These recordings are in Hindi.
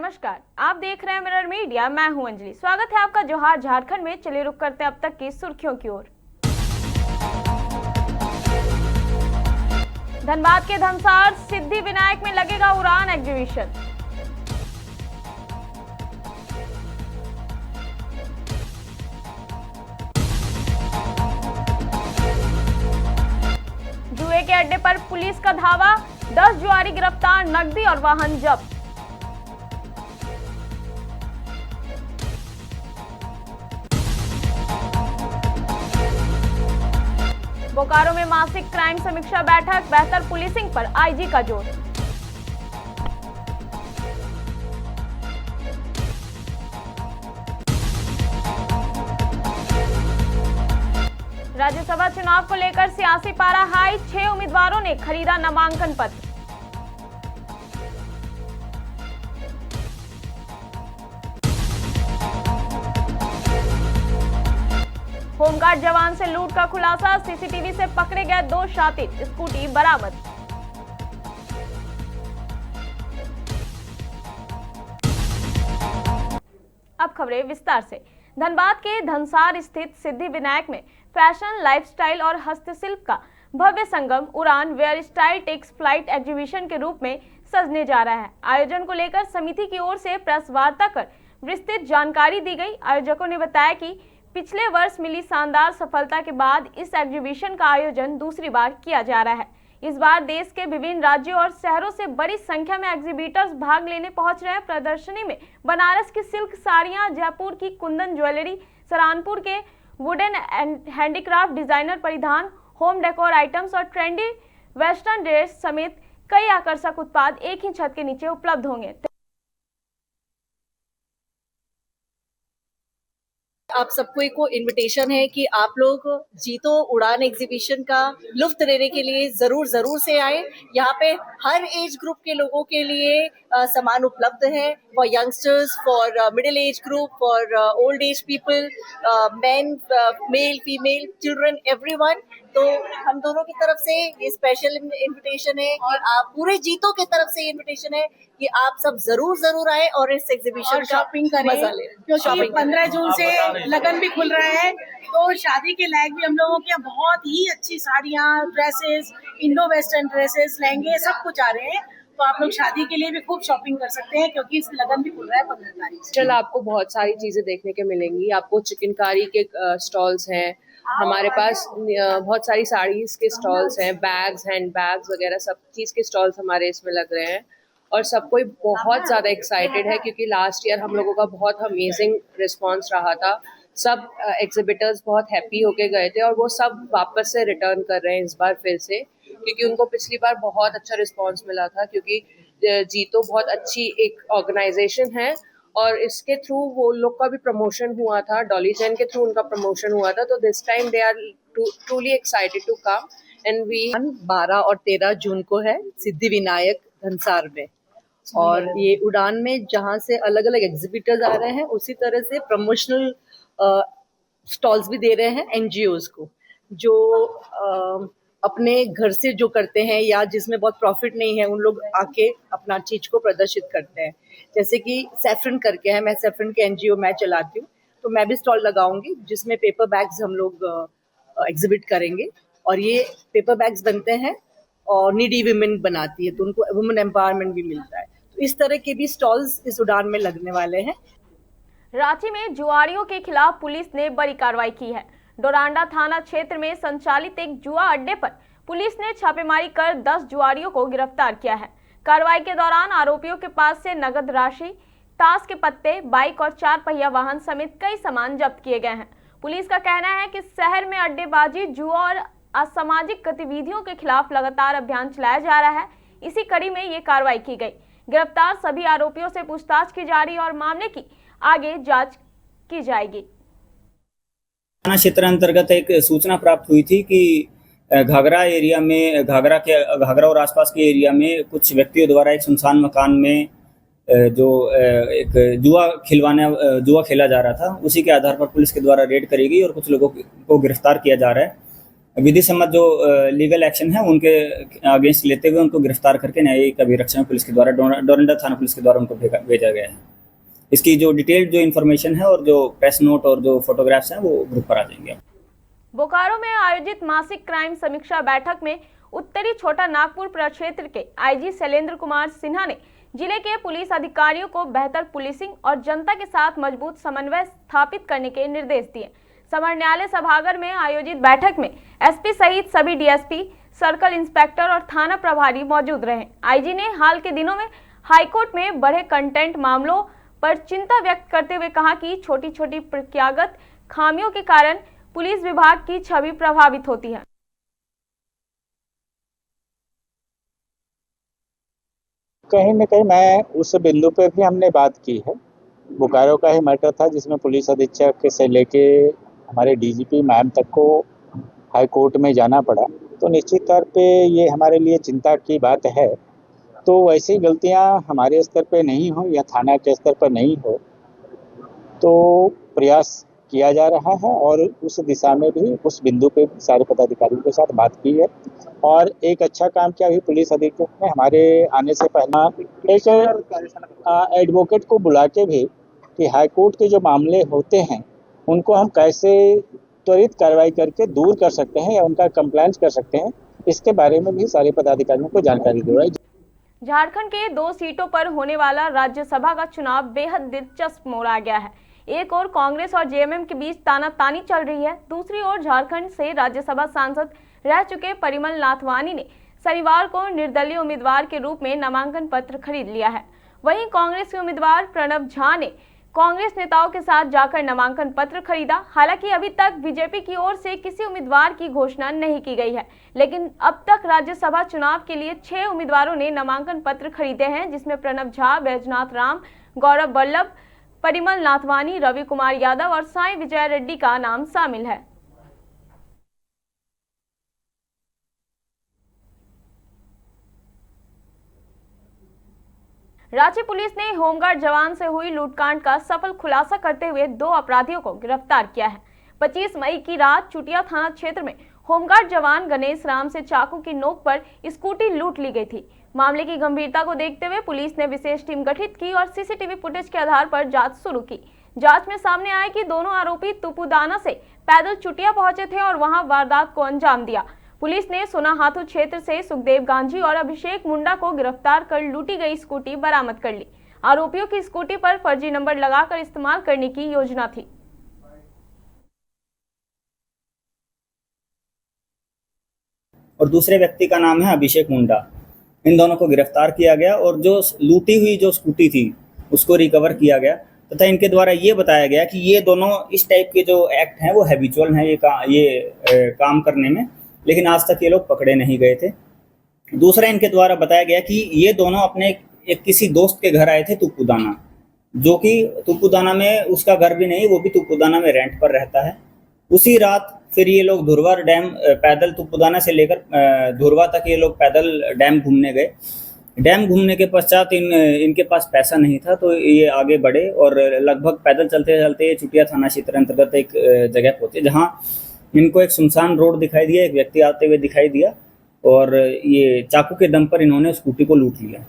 नमस्कार, आप देख रहे हैं मिरर मीडिया। मैं हूं अंजलि। स्वागत है आपका जोहार झारखंड में। चलिए रुक करते हैं अब तक की सुर्खियों की ओर। धनबाद के धनसार सिद्धि विनायक में लगेगा उड़ान एग्जीबिशन। जुए के अड्डे पर पुलिस का धावा, 10 जुआरी गिरफ्तार, नकदी और वाहन जब्त। बोकारो में मासिक क्राइम समीक्षा बैठक, बेहतर पुलिसिंग पर आईजी का जोर। राज्यसभा चुनाव को लेकर सियासी पारा हाई, 6 उम्मीदवारों ने खरीदा नामांकन पत्र। होमगार्ड जवान से लूट का खुलासा, सीसीटीवी से पकड़े गए 2 शातिर, स्कूटी बरामद। अब खबरें विस्तार से। धनबाद के धनसार स्थित सिद्धि विनायक में फैशन, लाइफस्टाइल और हस्तशिल्प का भव्य संगम Udaan where style takes flight exhibition के रूप में सजने जा रहा है। आयोजन को लेकर समिति की ओर से प्रेस वार्ता कर विस्तृत जानकारी दी गई। आयोजकों ने बताया कि पिछले वर्ष मिली शानदार सफलता के बाद इस एग्जीबिशन का आयोजन दूसरी बार किया जा रहा है। इस बार देश के विभिन्न राज्यों और शहरों से बड़ी संख्या में एग्जीबिटर्स भाग लेने पहुंच रहे हैं। प्रदर्शनी में बनारस की सिल्क साड़ियां, जयपुर की कुंदन ज्वेलरी, सहारनपुर के वुडन एंड हैंडीक्राफ्ट डिजाइनर परिधान, होम डेकोर आइटम्स और ट्रेंडी वेस्टर्न ड्रेस समेत कई आकर्षक उत्पाद एक ही छत के नीचे उपलब्ध होंगे। आप सबको एक इनविटेशन है कि आप लोग जीतो उड़ान एग्जीबिशन का लुफ्त लेने के लिए जरूर से आए। यहाँ पे हर एज ग्रुप के लोगों के लिए सामान उपलब्ध है, for youngsters, for middle age group, for old age people, men, male, female, children, everyone. तो हम दोनों की तरफ से ये स्पेशल इनविटेशन है कि आप पूरे जीतो की तरफ से इनविटेशन है कि आप सब जरूर आए और इस एग्जीबिशन का शॉपिंग करें, मजा लें। क्योंकि 15 जून से लगन भी खुल रहा है। तो शादी के लायक भी हम लोगों के बहुत ही अच्छी साड़ियाँ, ड्रेसेस, इंडो वेस्टर्न ड्रेसेस, लहंगे सब कुछ आ रहे हैं। तो आप लोग शादी के लिए भी खूब शॉपिंग कर सकते हैं, क्योंकि इस लगन भी खुल रहा है 15 तारीख से। चल आपको बहुत सारी चीजें देखने के मिलेंगी। आपको चिकनकारी के स्टॉल्स हैं, हमारे पास बहुत सारी साड़ीज के स्टॉल्स हैं, बैग्स, हैंड बैग्स वगैरह सब चीज के स्टॉल्स हमारे इसमें लग रहे हैं। और सब कोई बहुत ज़्यादा एक्साइटेड है क्योंकि लास्ट ईयर हम लोगों का बहुत अमेजिंग रिस्पांस रहा था। सब एग्जिबिटर्स बहुत हैप्पी होके गए थे और वो सब वापस से रिटर्न कर रहे हैं इस बार फिर से, क्योंकि उनको पिछली बार बहुत अच्छा रिस्पांस मिला था। क्योंकि जीतो बहुत अच्छी एक ऑर्गेनाइजेशन है और इसके थ्रू वो लोग का भी प्रमोशन हुआ था, डॉली जैन के थ्रू उनका प्रमोशन हुआ था। तो this time they are truly excited to come and we 12 और 13 जून को है सिद्धि विनायक धनसार में। और ये उड़ान में जहाँ से अलग अलग एग्जिबिटर्स आ रहे हैं, उसी तरह से प्रमोशनल स्टॉल्स भी दे रहे हैं एनजीओज को, जो अपने घर से जो करते हैं या जिसमें बहुत प्रॉफिट नहीं है, उन लोग आके अपना चीज को प्रदर्शित करते हैं। जैसे कि सैफरन करके है, मैं सैफरन के एनजीओ मैं चलाती हूँ, तो मैं भी स्टॉल लगाऊंगी जिसमें पेपर बैग्स हम लोग एग्जिबिट करेंगे। और ये पेपर बैग्स बनते हैं और नीडी वुमेन बनाती है, तो उनको वुमेन एम्पावरमेंट भी मिलता है। तो इस तरह के भी स्टॉल्स इस उड़ान में लगने वाले हैं। रांची में जुआरियों के खिलाफ पुलिस ने बड़ी कार्रवाई की है। डोरांडा थाना क्षेत्र में संचालित एक जुआ अड्डे पर पुलिस ने छापेमारी कर 10 जुआरियों को गिरफ्तार किया है। कार्रवाई के दौरान आरोपियों के पास से नगद राशि, ताश के पत्ते, बाइक और 4 पहिया वाहन समेत कई सामान जब्त किए गए हैं। पुलिस का कहना है कि शहर में अड्डेबाजी, जुआ और असामाजिक गतिविधियों के खिलाफ लगातार अभियान चलाया जा रहा है। इसी कड़ी में ये कार्रवाई की गई। गिरफ्तार सभी आरोपियों से पूछताछ की जा रही है और मामले की आगे जांच की जाएगी। थाना क्षेत्र अंतर्गत एक सूचना प्राप्त हुई थी कि घाघरा एरिया में, घाघरा और आसपास के एरिया में कुछ व्यक्तियों द्वारा एक सुनसान मकान में जो एक जुआ खेला जा रहा था, उसी के आधार पर पुलिस के द्वारा रेड करी गई और कुछ लोगों को गिरफ्तार किया जा रहा है। विधि सम्मत जो लीगल एक्शन है उनके अगेंस्ट लेते हुए उनको गिरफ्तार करके न्यायिक अभिरक्षा पुलिस के द्वारा डोरंडा थाना पुलिस के द्वारा उनको भेजा गया है। इसकी जो डिटेल्ड जो इन्फॉर्मेशन है और जो प्रेस नोट और जो फोटोग्राफ्स हैं वो ग्रुप पर आ जाएंगे। बोकारो में आयोजित मासिक क्राइम समीक्षा बैठक में उत्तरी छोटा नागपुर प्रक्षेत्र के आईजी शैलेंद्र कुमार सिन्हा ने जिले के पुलिस अधिकारियों को बेहतर पुलिसिंग और जनता के साथ मजबूत समन्वय स्थापित करने के निर्देश दिए। समर न्यायालय सभागार में आयोजित बैठक में एसपी सहित सभी डीएसपी, सर्कल इंस्पेक्टर और थाना प्रभारी मौजूद रहे। आईजी ने हाल के दिनों में हाईकोर्ट में बढ़े कंटेंट मामलों पर चिंता व्यक्त करते हुए कहा कि छोटी छोटी प्रक्रियागत खामियों के कारण पुलिस विभाग की छवि प्रभावित होती है। कहीं न कहीं मैं उस बिंदु पे भी हमने बात की है। बोकारो का ही मैटर था जिसमें पुलिस अधीक्षक से लेके हमारे डीजीपी मैम तक को हाई कोर्ट में जाना पड़ा, तो निश्चित तौर पे ये हमारे लिए चिंता की बात है। तो वैसी गलतियां हमारे स्तर पे नहीं हो या थाना के स्तर पर नहीं हो, तो प्रयास किया जा रहा है और उस दिशा में भी उस बिंदु पे सारे पदाधिकारियों के साथ बात की है। और एक अच्छा काम किया भी पुलिस अधीक्षक ने हमारे आने से पहले एक एडवोकेट को बुला के भी कि हाई कोर्ट के जो मामले होते हैं उनको हम कैसे त्वरित कार्रवाई करके दूर कर सकते हैं या उनका कंप्लायंस कर सकते हैं, इसके बारे में भी सारे पदाधिकारियों को जानकारी दिलवाई। झारखंड के 2 सीटों पर होने वाला राज्यसभा का चुनाव बेहद दिलचस्प मोड़ आ गया है। एक ओर कांग्रेस और जेएमएम के बीच तानातानी चल रही है, दूसरी ओर झारखंड से राज्यसभा सांसद रह चुके परिमल नाथवानी ने शनिवार को निर्दलीय उम्मीदवार के रूप में नामांकन पत्र खरीद लिया है। वहीं कांग्रेस के उम्मीदवार प्रणब झा ने कांग्रेस नेताओं के साथ जाकर नामांकन पत्र खरीदा। हालांकि अभी तक बीजेपी की ओर से किसी उम्मीदवार की घोषणा नहीं की गई है, लेकिन अब तक राज्यसभा चुनाव के लिए 6 उम्मीदवारों ने नामांकन पत्र खरीदे हैं, जिसमें प्रणब झा, बैजनाथ राम, गौरव वल्लभ, परिमल नाथवानी, रवि कुमार यादव और साई विजय रेड्डी का नाम शामिल है। रांची पुलिस ने होमगार्ड जवान से हुई लूटकांड का सफल खुलासा करते हुए 2 अपराधियों को गिरफ्तार किया है। 25 मई की रात चुटिया थाना क्षेत्र में होमगार्ड जवान गणेश राम से चाकू की नोक पर स्कूटी लूट ली गई थी। मामले की गंभीरता को देखते हुए पुलिस ने विशेष टीम गठित की और सीसीटीवी फुटेज के आधार पर जांच शुरू की। जांच में सामने आया कि दोनों आरोपी तुपुदाना से पैदल चुटिया पहुंचे थे और वहां वारदात को अंजाम दिया। पुलिस ने सोनाहाथू क्षेत्र से सुखदेव गांधी और अभिषेक मुंडा को गिरफ्तार कर लूटी गई स्कूटी बरामद कर ली। आरोपियों की स्कूटी पर फर्जी नंबर लगाकर इस्तेमाल करने की योजना थी। और दूसरे व्यक्ति का नाम है अभिषेक मुंडा। इन दोनों को गिरफ्तार किया गया और जो लूटी हुई जो स्कूटी थी उसको रिकवर किया गया तथा इनके द्वारा ये बताया गया कि ये दोनों इस टाइप के जो एक्ट हैं वो हैबिचुअल हैं ये काम करने में, लेकिन आज तक ये लोग पकड़े नहीं गए थे। दूसरा इनके द्वारा बताया गया कि ये दोनों अपने एक किसी दोस्त के घर आए थे तुपुदाना, जो कि तुपुदाना में उसका घर भी नहीं, वो भी तुपुदाना में रेंट पर रहता है। उसी रात फिर ये लोग धुरवा डैम पैदल तुपुदाना से लेकर धुरवा तक ये लोग पैदल डैम घूमने गए। डैम घूमने के पश्चात इनके पास पैसा नहीं था, तो ये आगे बढ़े और लगभग पैदल चलते चलते चुटिया थाना क्षेत्र अंतर्गत एक जगह पहुंचे जहां इनको एक सुनसान रोड दिखाई दिया, एक व्यक्ति आते हुए दिखाई दिया और ये चाकू के दम पर इन्होंने स्कूटी को लूट लिया।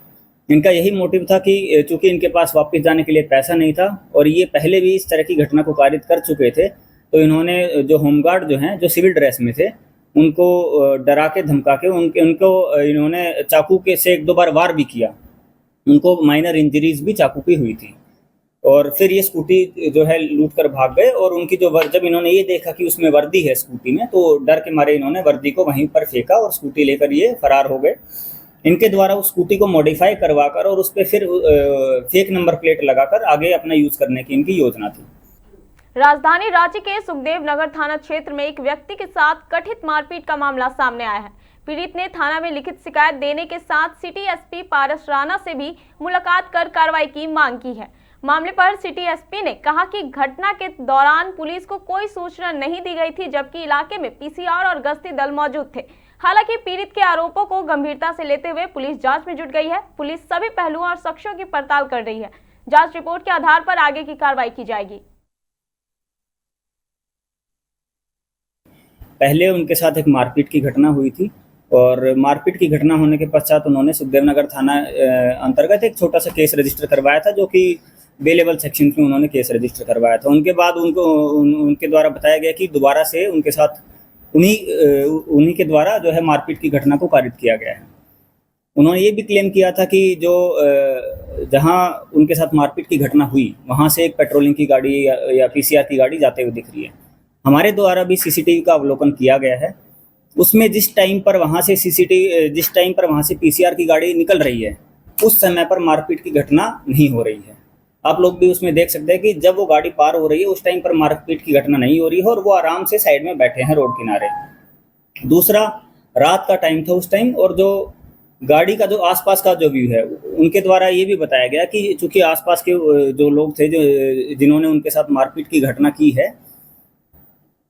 इनका यही मोटिव था कि चूंकि इनके पास वापस जाने के लिए पैसा नहीं था और ये पहले भी इस तरह की घटना को कारित कर चुके थे, तो इन्होंने जो होमगार्ड जो हैं जो सिविल ड्रेस में थे उनको डरा के धमका के उनको इन्होंने चाकू के से 1-2 बार वार भी किया। उनको माइनर इंजरीज भी चाकू की हुई थी और फिर ये स्कूटी जो है लूट कर भाग गए। और उनकी जो जब इन्होंने ये देखा कि उसमें वर्दी है स्कूटी में, तो डर के मारे इन्होंने वर्दी को वहीं पर फेंका और स्कूटी लेकर ये फरार हो गए। इनके द्वारा उस स्कूटी को मॉडिफाई करवाकर और उस पर फिर फेक नंबर प्लेट लगाकर आगे अपना यूज करने की इनकी योजना थी। राजधानी रांची के सुखदेव नगर थाना क्षेत्र में एक व्यक्ति के साथ कथित मारपीट का मामला सामने आया है। पीड़ित ने थाना में लिखित शिकायत देने के साथ सिटी एसपी पारस राणा से भी मुलाकात कर कार्रवाई की मांग की है। मामले पर सिटी एसपी ने कहा कि घटना के दौरान पुलिस को कोई सूचना नहीं दी गई थी, जबकि इलाके में पीसीआर और गश्ती दल मौजूद थे। हालांकि पीड़ित के आरोपों को गंभीरता से लेते हुए पुलिस जांच में जुट गई है। पुलिस सभी पहलुओं और साक्ष्यों की पड़ताल कर रही है। जांच रिपोर्ट के आधार पर आगे की कार्रवाई की जाएगी। पहले उनके साथ एक मारपीट की घटना हुई थी और मारपीट की घटना होने के पश्चात उन्होंने सुखदेव नगर थाना अंतर्गत एक छोटा सा केस रजिस्टर करवाया था, जो कि बेलेबल सेक्शन में उन्होंने केस रजिस्टर करवाया था। उनके बाद उनके द्वारा बताया गया कि दोबारा से उनके साथ उन्हीं के द्वारा जो है मारपीट की घटना को कारित किया गया है। उन्होंने ये भी क्लेम किया था कि जो जहां उनके साथ मारपीट की घटना हुई वहां से एक पेट्रोलिंग की गाड़ी या पीसीआर की गाड़ी जाते हुए दिख रही है। हमारे द्वारा भी सीसीटीवी का अवलोकन किया गया है। उसमें जिस टाइम पर वहां से पीसीआर की गाड़ी निकल रही है उस समय पर मारपीट की घटना नहीं हो रही है। आप लोग भी उसमें देख सकते हैं कि जब वो गाड़ी पार हो रही है उस टाइम पर मारपीट की घटना नहीं हो रही है और वो आराम से साइड में बैठे हैं रोड किनारे। दूसरा, रात का टाइम था उस टाइम, और जो गाड़ी का जो आसपास का जो व्यू है उनके द्वारा ये भी बताया गया कि चूंकि आसपास के जो लोग थे जिन्होंने उनके साथ मारपीट की घटना की है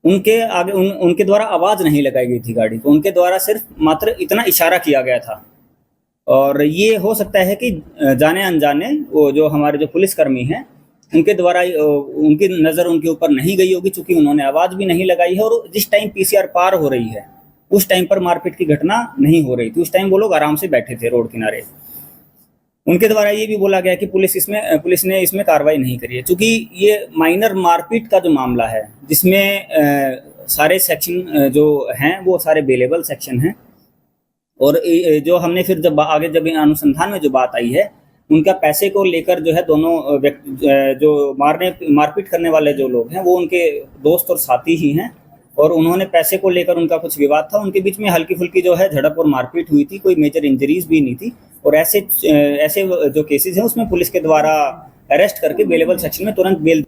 उनके आगे उनके द्वारा आवाज नहीं लगाई गई थी गाड़ी को, उनके द्वारा सिर्फ मात्र इतना इशारा किया गया था। और ये हो सकता है कि जाने अनजाने वो जो हमारे जो पुलिसकर्मी हैं उनके द्वारा उनकी नज़र उनके ऊपर नहीं गई होगी, चूंकि उन्होंने आवाज़ भी नहीं लगाई है और जिस टाइम पीसीआर पार हो रही है उस टाइम पर मारपीट की घटना नहीं हो रही थी। उस टाइम वो लोग आराम से बैठे थे रोड किनारे। उनके द्वारा ये भी बोला गया कि पुलिस ने इसमें कार्रवाई नहीं करी है, चूंकि ये माइनर मारपीट का जो मामला है जिसमें सारे सेक्शन जो हैं वो सारे बेलेबल सेक्शन हैं। और जो हमने फिर जब अनुसंधान में जो बात आई है उनका पैसे को लेकर जो है दोनों व्यक्ति जो मारपीट करने वाले जो लोग हैं वो उनके दोस्त और साथी ही हैं और उन्होंने पैसे को लेकर उनका कुछ विवाद था। उनके बीच में हल्की फुल्की जो है झड़प और मारपीट हुई थी, कोई मेजर इंजरीज भी नहीं थी। और ऐसे जो केसेस हैं उसमें पुलिस के द्वारा अरेस्ट करके बेलेबल सेक्शन में तुरंत बेल।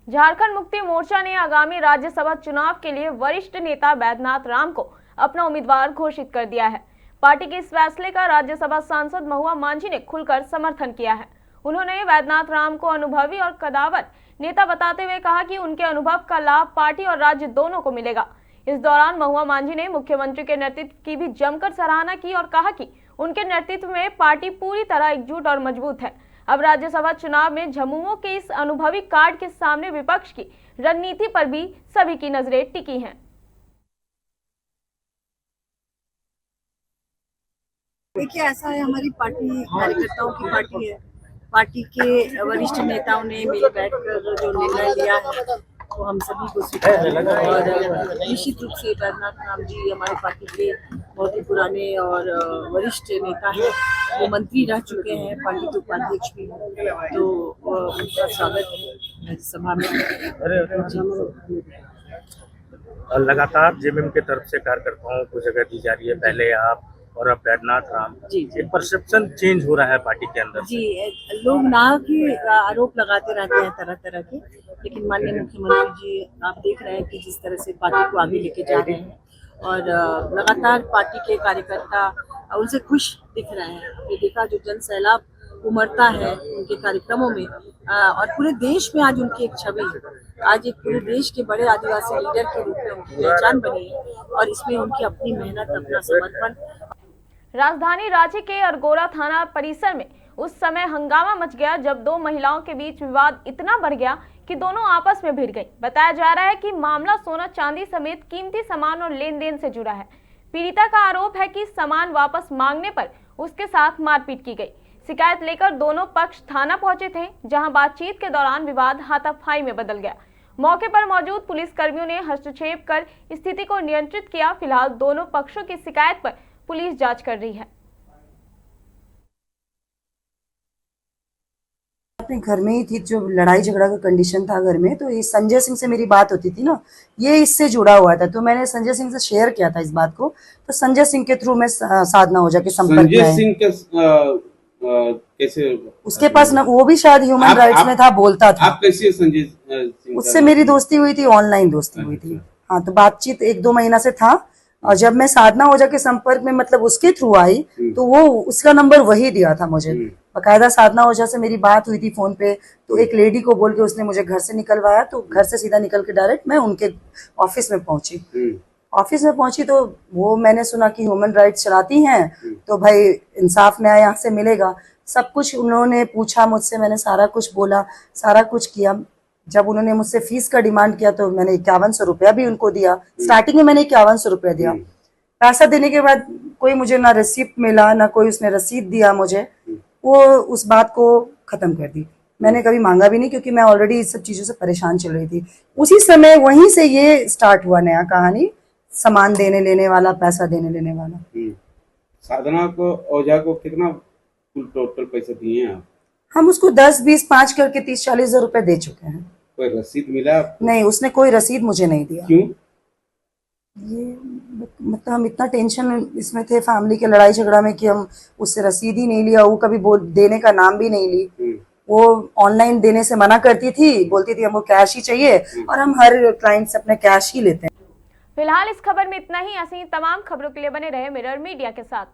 झारखंड मुक्ति मोर्चा ने आगामी राज्यसभा चुनाव के लिए वरिष्ठ नेता वैद्यनाथ राम को अपना उम्मीदवार घोषित कर दिया है। पार्टी के इस फैसले का राज्यसभा सांसद महुआ मांझी ने खुलकर समर्थन किया है। उन्होंने वैद्यनाथ राम को अनुभवी और कदावर नेता बताते हुए कहा कि उनके अनुभव का लाभ पार्टी और राज्य दोनों को मिलेगा। इस दौरान महुआ मांझी ने मुख्यमंत्री के नेतृत्व की भी जमकर सराहना की और कहा कि उनके नेतृत्व में पार्टी पूरी तरह एकजुट और मजबूत है। अब राज्यसभा चुनाव में झमुमों के इस अनुभवी कार्ड के सामने विपक्ष की रणनीति पर भी सभी की नजरें टिकी हैं। देखिए, ऐसा है, हमारी पार्टी कार्यकर्ताओं की पार्टी है। पार्टी के वरिष्ठ नेताओं ने मिल बैठकर जो निर्णय लिया है वो हम सभी को स्वीकार है। और निश्चित रूप से वैद्यनाथ राम जी हमारे पार्टी के बहुत ही पुराने और वरिष्ठ नेता हैं। वो मंत्री रह चुके हैं, पार्टी के उपाध्यक्ष भी हैं, तो उनका स्वागत है राज्यसभा में। लगातार जेएमएम के तरफ से कार्यकर्ताओं को जगह दी जा रही है, पहले आप और अब वैद्यनाथ राम। जी, एक परसेप्शन चेंज हो रहा है पार्टी के अंदर। जी, लोग ना कि आरोप लगाते रहते हैं तरह तरह के, लेकिन माननीय मुख्यमंत्री जी आप देख रहे हैं कि जिस तरह से पार्टी को आगे लेके जा रहे हैं और लगातार पार्टी के कार्यकर्ता उनसे खुश दिख रहे हैं। ये देखा जो जन सैलाब उमड़ता है उनके कार्यक्रमों में और पूरे देश में आज उनकी एक छवि है। आज एक पूरे देश के बड़े आदिवासी लीडर के रूप में उनकी पहचान बनी है और इसमें उनकी अपनी मेहनत, अपना समर्पण। राजधानी रांची के अरगोड़ा थाना परिसर में उस समय हंगामा मच गया जब दो महिलाओं के बीच विवाद इतना बढ़ गया कि दोनों आपस में भिड़ गई। बताया जा रहा है कि मामला सोना चांदी समेत कीमती सामान और लेन देन से जुड़ा है। पीड़िता का आरोप है कि सामान वापस मांगने पर उसके साथ मारपीट की गई। शिकायत लेकर दोनों पक्ष थाना पहुंचे थे, जहां बातचीत के दौरान विवाद हाथापाई में बदल गया। मौके पर मौजूद पुलिस कर्मियों ने हस्तक्षेप कर स्थिति को नियंत्रित किया। फिलहाल दोनों पक्षों की शिकायत पर पुलिस जांच कर रही है। अपने घर में ही थी, जो लड़ाई झगड़ा का कंडीशन था घर में, तो ये संजय सिंह से मेरी बात होती थी ना, ये इससे जुड़ा हुआ था, तो मैंने संजय सिंह से शेयर किया था इस बात को। तो संजय सिंह के थ्रू मैं साधना ओझा के संपर्क में। संजय सिंह कैसे? उसके पास ना, वो भी शायद ह्यूमन राइट्स में था, बोलता था। आप कैसे संजय सिंह? उससे मेरी दोस्ती हुई थी, ऑनलाइन दोस्ती हुई थी। हाँ, तो बातचीत 1-2 महीना से था। और जब मैं साधना ओझा के संपर्क में मतलब उसके थ्रू आई तो वो उसका नंबर वही दिया था मुझे। बकायदा साधना ओझा से मेरी बात हुई थी फोन पे, तो एक लेडी को बोल के उसने मुझे घर से निकलवाया। तो घर से सीधा निकल के डायरेक्ट मैं उनके ऑफिस में पहुंची। ऑफिस में पहुंची तो वो मैंने सुना कि ह्यूमन राइट्स चलाती हैं, तो भाई इंसाफ न्याय यहाँ से मिलेगा। सब कुछ उन्होंने पूछा मुझसे, मैंने सारा कुछ बोला, सारा कुछ किया। जब उन्होंने मुझसे फीस का डिमांड किया तो मैंने 5100 रुपया भी उनको दिया। स्टार्टिंग में मैंने 5100 रुपया दिया। पैसा देने के बाद कोई मुझे ना रिसिप्ट मिला, ना कोई उसने रसीद दिया मुझे, वो उस बात को खत्म कर दी। मैंने कभी मांगा भी नहीं, क्योंकि मैं ऑलरेडी इस सब चीजों से परेशान चल रही थी। उसी समय वहीं से ये स्टार्ट हुआ नया कहानी, सामान देने लेने वाला, पैसा देने लेने वाला। साधना को, औजा को कितना टोटल पैसे दिए हैं आप? हम उसको 10, 20, 5 करके 30-40 हजार रुपए दे चुके हैं। कोई रसीद मिला आपको? नहीं, उसने कोई रसीद मुझे नहीं दिया। क्यों? ये मतलब हम इतना टेंशन इसमें थे फैमिली के लड़ाई झगड़ा में कि हम उससे रसीद ही नहीं लिया। वो कभी देने का नाम भी नहीं ली। वो ऑनलाइन देने से मना करती थी, बोलती थी हमको कैश ही चाहिए, और हम हर क्लाइंट से अपने कैश ही लेते हैं। फिलहाल इस खबर में इतना ही। ऐसी तमाम खबरों के लिए बने रहे मिरर मीडिया के साथ।